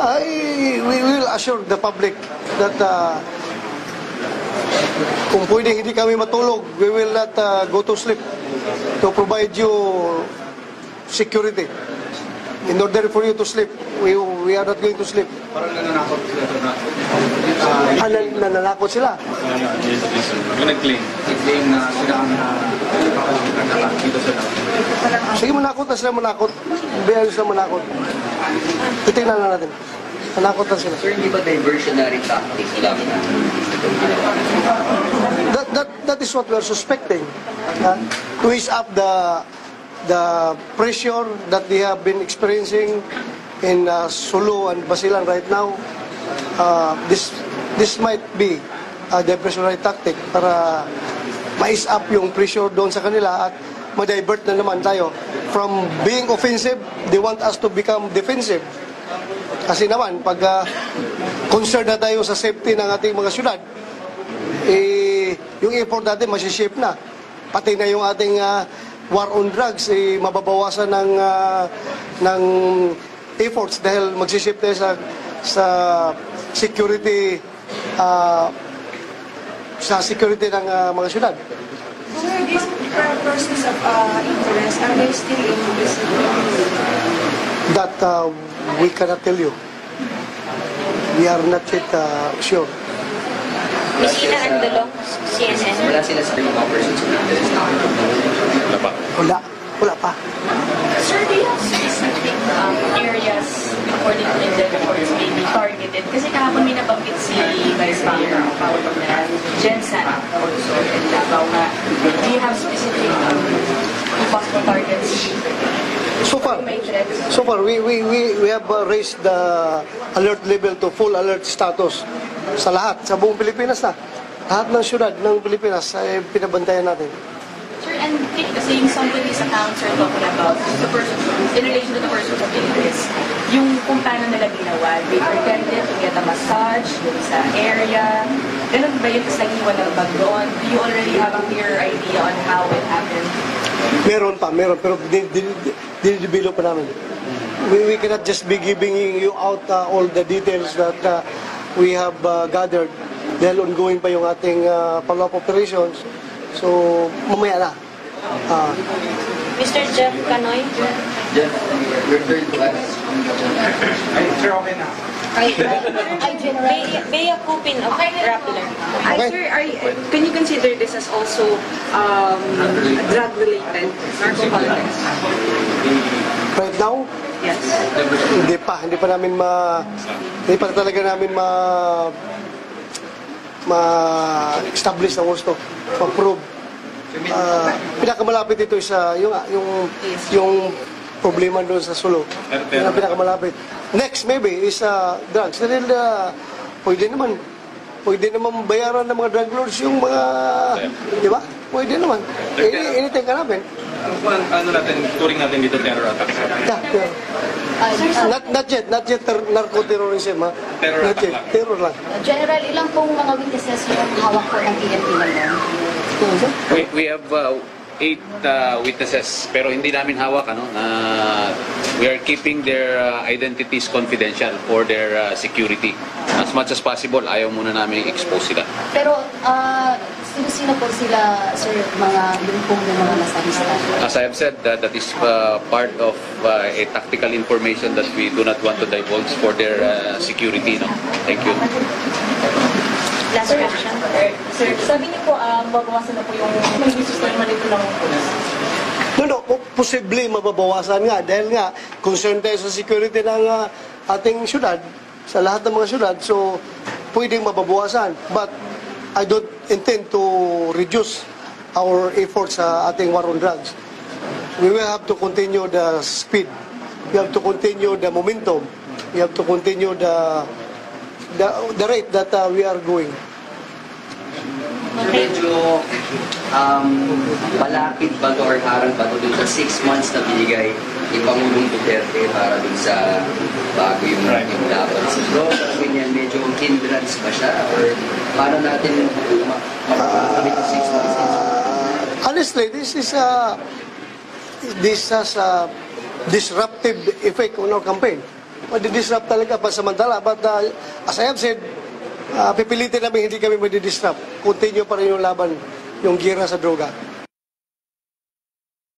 Yeah, we will assure the public that kung pwede hindi kami matulog, we will not go to sleep to provide you security. In order for you to sleep, we are not going to sleep. Parang nananakot sila ito na. Nananakot sila. Yung nag-claim. Nag-claim na sila ang nagkakaroon dito sa dapat. Sige, manakot na sila, manakot. Bayan sila manakot. Titignan na natin. Manakot na sila. Sir, hindi ba diversionary tactics lang? That is what we are suspecting. To ease up the pressure that they have been experiencing in Sulu and Basilan right now. This might be a diversionary tactic para ma-ease up yung pressure doon sa kanila at ma-divert na naman tayo. From being offensive, they want us to become defensive. Kasi naman, pag concerned na tayo sa safety ng ating mga syudad, yung effort natin masishape na. Pati na yung ating war on drugs, mababawasan ng efforts dahil magsishape tayo sa security ng mga syudad. Sir, these persons of interest, are they still in this? That we cannot tell you. We are not yet sure. Messina Andalong, CNN. Wala sila sa mga persons of interest na. Wala pa. Wala pa. Sir, do you have specific areas according to the reports may be targeted? Kasi kahapon may nabanggit si Vice Mayor Paolo Pagnaran, Jensen also, and Davao na. Do you have specific possible targets? So far, we have raised the alert level to full alert status sa lahat, sa buong Pilipinas na. Lahat ng syudad ng Pilipinas ay pinabantayan natin. Sir, and kasi yung somebody's accounts are talking about the person, in relation to the person of interest, yung kung paano nila ginawa, they pretended to get a massage dun sa area. Ganun ba yun? Tapos naging walang bag doon? Do you already have a clear idea on how it happened? Meron, pero dinidevelop pa namin. We cannot just be giving you out all the details that we have gathered dahil ongoing pa yung ating follow-up operations. So, mamaya na. Mr. Jeff Canoy? Jeff, your third class. Ay, sir, okay na. Bea Kupin of Rappler. Sir, can you consider this as also drug-related, narcotics? Right now, Yes. hindi pa talaga namin ma-establish ng gusto, ma-prove. Pinakamalapit ito isa yung problema doon sa Sulu. Yung pinakamalapit. Next maybe is drugs. Dahil pwede naman bayaran ng mga drug lords yung mga, di ba? Pwede naman. Anything ka namin. Ano natin, touring natin dito, terror attacks. Not yet narco-terrorism, ha? Terror Not attack yet. lang. Terror lang. General, ilang pong mga witnesses yung hawak po ng PNP ngayon? We have 8 witnesses, pero hindi namin hawak we are keeping their identities confidential for their security. As much as possible, ayaw muna namin i-expose sila. Pero sino po sila, sir, yung mga nasahista? As I have said, that is part of a tactical information that we do not want to divulge for their security. No? Thank you. Last question. Sir, sabi niyo po, mabawasan na po yung sistema nito ng pulis. No, posible mababawasan nga dahil nga concerned tayo sa security ng ating syudad, sa lahat ng mga syudad, so pwedeng mababawasan. But I don't intend to reduce our efforts sa ating war on drugs. We will have to continue the speed. We have to continue the momentum. We have to continue the rate that we are going. So medyo malapit ba to or harang ba to dun sa 6 months na binigay ni Pangulong Duterte para dun sa bago yung dapat sa droga, ganyan, medyo hindrance ba siya or paano natin makakabit ng 6 months? Honestly, this has a disruptive effect on our campaign. madidisrupt talaga pansamantala. But as I have said, pipilitin namin hindi kami madidisrupt. Continue pa rin yung laban, yung gira sa droga.